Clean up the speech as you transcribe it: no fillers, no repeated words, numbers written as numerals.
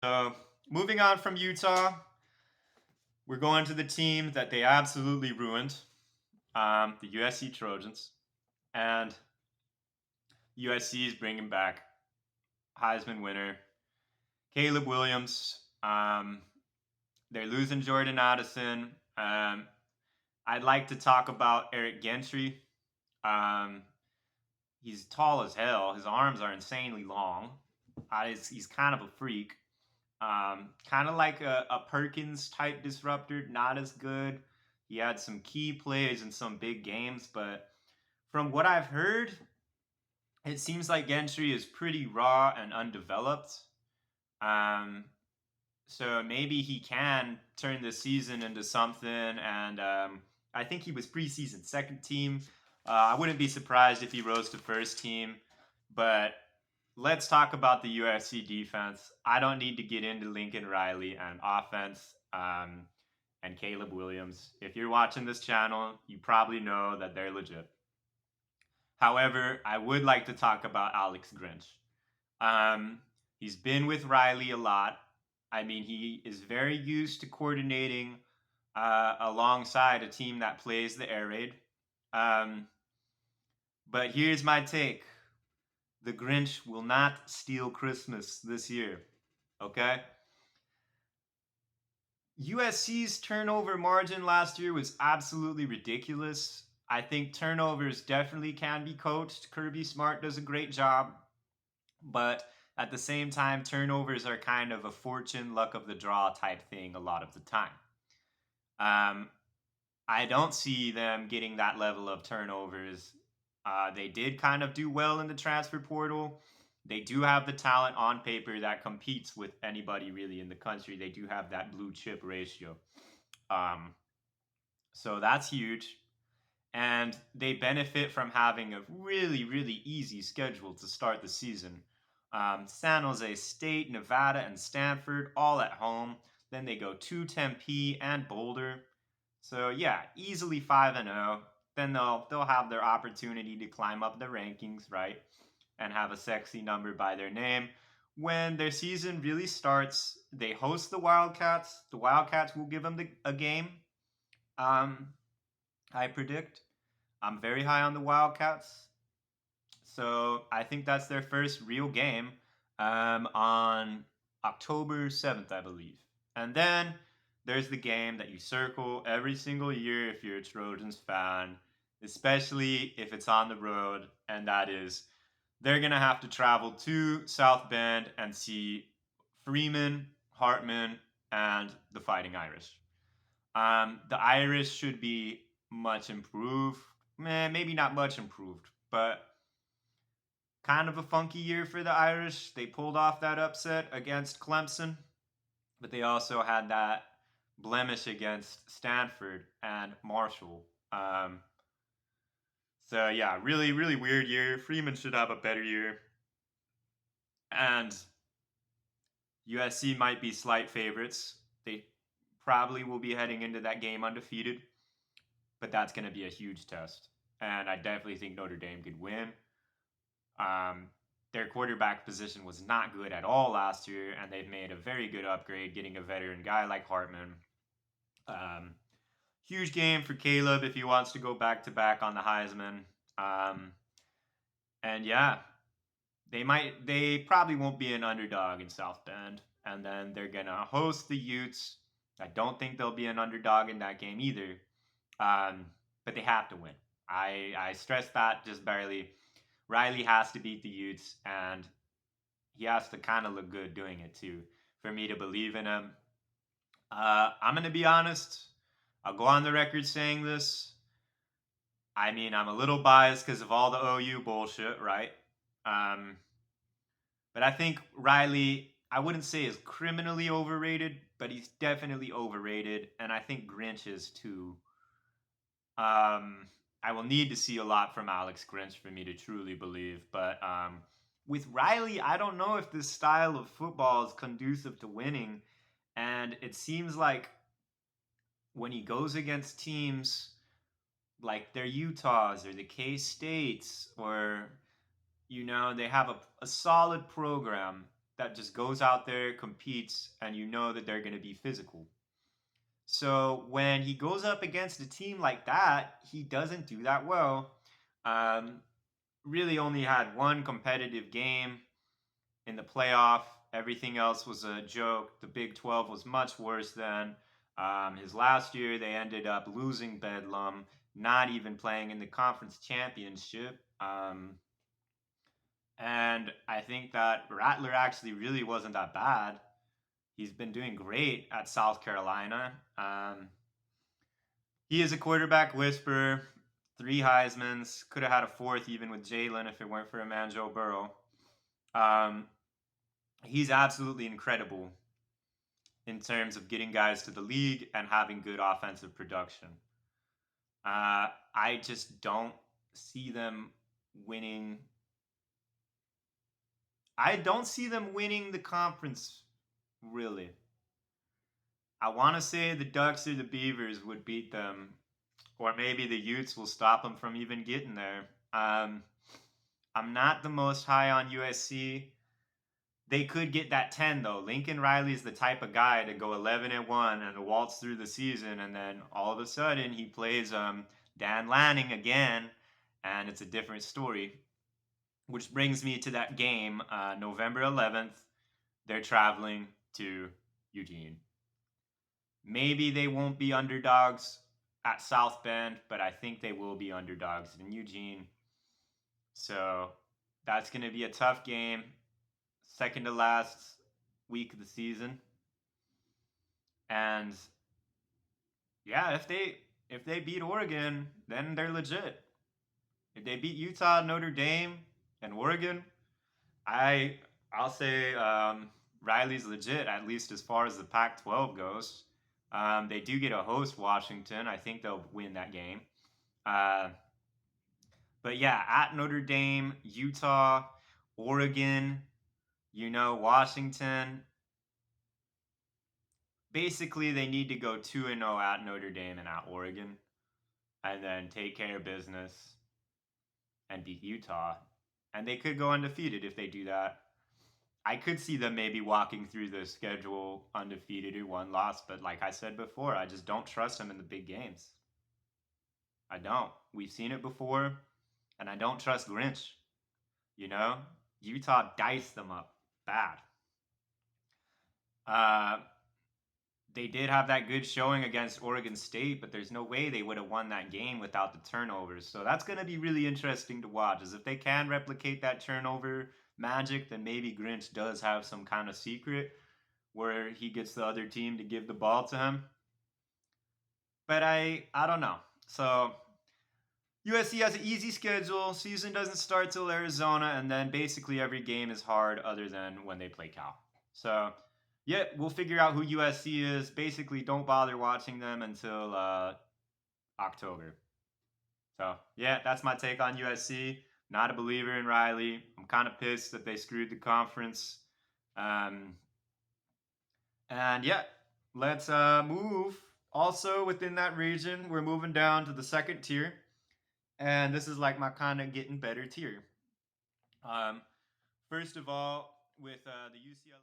So, moving on from Utah, we're going to the team that they absolutely ruined, the USC Trojans. And USC is bringing back Heisman winner Caleb Williams. They're losing Jordan Addison. I'd like to talk about Eric Gentry. Um, he's tall as hell. His arms are insanely long. He's kind of a freak. Kind of like a Perkins type disruptor, not as good. He had some key plays in some big games, but from what I've heard, it seems like Gentry is pretty raw and undeveloped. Um, so maybe he can turn this season into something. And I think he was preseason second team. I wouldn't be surprised if he rose to first team. But let's talk about the USC defense. I don't need to get into Lincoln Riley and offense and Caleb Williams. If you're watching this channel, you probably know that they're legit. However, I would like to talk about Alex Grinch. Um, he's been with Riley a lot. I mean, he is very used to coordinating alongside a team that plays the air raid. Um, but here's my take: the Grinch will not steal Christmas this year. Okay? USC's turnover margin last year was absolutely ridiculous. I think turnovers definitely can be coached. Kirby Smart does a great job, but at the same time, turnovers are kind of a fortune, luck of the draw type thing a lot of the time. Um, I don't see them getting that level of turnovers. They did kind of do well in the transfer portal. They do have the talent on paper that competes with anybody really in the country. They do have that blue chip ratio. Um, so that's huge. And they benefit from having a really, really easy schedule to start the season. San Jose State, Nevada, and Stanford all at home. Then they go to Tempe and Boulder. So yeah, easily 5-0. Then they'll have their opportunity to climb up the rankings, right? And have a sexy number by their name. When their season really starts, they host the Wildcats. The Wildcats will give them a game. Um, I predict. I'm very high on the Wildcats. So I think that's their first real game on October 7th, I believe. And then there's the game that you circle every single year if you're a Trojans fan, especially if it's on the road, and that is they're going to have to travel to South Bend and see Freeman, Hartman, and the Fighting Irish. The Irish should be much improved. Maybe not much improved, but kind of a funky year for the Irish. They pulled off that upset against Clemson, but they also had that blemish against Stanford and Marshall. So yeah, really, really weird year. Freeman should have a better year, and USC might be slight favorites. They probably will be heading into that game undefeated, but that's going to be a huge test. And I definitely think Notre Dame could win. Um, their quarterback position was not good at all last year, and they've made a very good upgrade getting a veteran guy like Hartman. Um, Huge game for Caleb if he wants to go back to back on the Heisman. Um, and yeah, they probably won't be an underdog in South Bend, and then they're gonna host the Utes. I don't think they'll be an underdog in that game either, but they have to win. I stress that just barely. Riley has to beat the Utes, and he has to kind of look good doing it too for me to believe in him. I'm going to be honest. I'll go on the record saying this. I mean, I'm a little biased because of all the OU bullshit, right? Um, but I think Riley, I wouldn't say is criminally overrated, but he's definitely overrated. And I think Grinch is too. Um, I will need to see a lot from Alex Grinch for me to truly believe. But with Riley, I don't know if this style of football is conducive to winning. And it seems like when he goes against teams like their Utahs or the K States, or, they have a solid program, that just goes out there, competes, and you know that they're going to be physical. So when he goes up against a team like that, he doesn't do that well. Um, really only had one competitive game in the playoff. Everything else was a joke. The Big 12 was much worse than his last year. They ended up losing Bedlam, not even playing in the conference championship. And I think that Rattler actually really wasn't that bad. He's been doing great at South Carolina. He is a quarterback whisperer. 3 Heismans. Could have had a fourth even with Jalen if it weren't for a man Joe Burrow. Um, he's absolutely incredible in terms of getting guys to the league and having good offensive production. I just don't see them winning. I don't see them winning the conference, really. I want to say the Ducks or the Beavers would beat them, or maybe the Utes will stop them from even getting there. I'm not the most high on USC. They could get that 10 though. Lincoln Riley is the type of guy to go 11-1 and waltz through the season, and then all of a sudden he plays Dan Lanning again, and it's a different story. Which brings me to that game, November 11th. They're traveling to Eugene. Maybe they won't be underdogs at South Bend, but I think they will be underdogs in Eugene. So that's going to be a tough game. Second to last week of the season. And yeah, if they beat Oregon, then they're legit. If they beat Utah, Notre Dame, and Oregon, I'll say Riley's legit, at least as far as the Pac-12 goes. They do get a host Washington. I think they'll win that game. But yeah, at Notre Dame, Utah, Oregon, Washington. Basically, they need to go 2-0 at Notre Dame and at Oregon, and then take care of business and beat Utah. And they could go undefeated if they do that. I could see them maybe walking through the schedule undefeated or one loss, but like I said before, I just don't trust them in the big games. I don't. We've seen it before, and I don't trust Grinch. Utah diced them up bad. They did have that good showing against Oregon State, but there's no way they would have won that game without the turnovers. So that's going to be really interesting to watch. As if they can replicate that turnover magic, then maybe Grinch does have some kind of secret where he gets the other team to give the ball to him. But I don't know. So USC has an easy schedule. Season doesn't start till Arizona, and then basically every game is hard other than when they play Cal. So yeah, we'll figure out who USC is. Basically, don't bother watching them until October. So yeah, that's my take on USC. Not a believer in Riley. I'm kind of pissed that they screwed the conference. And yeah, let's move. Also within that region, we're moving down to the second tier. And this is like my kind of getting better tier. First of all, with the UCLA.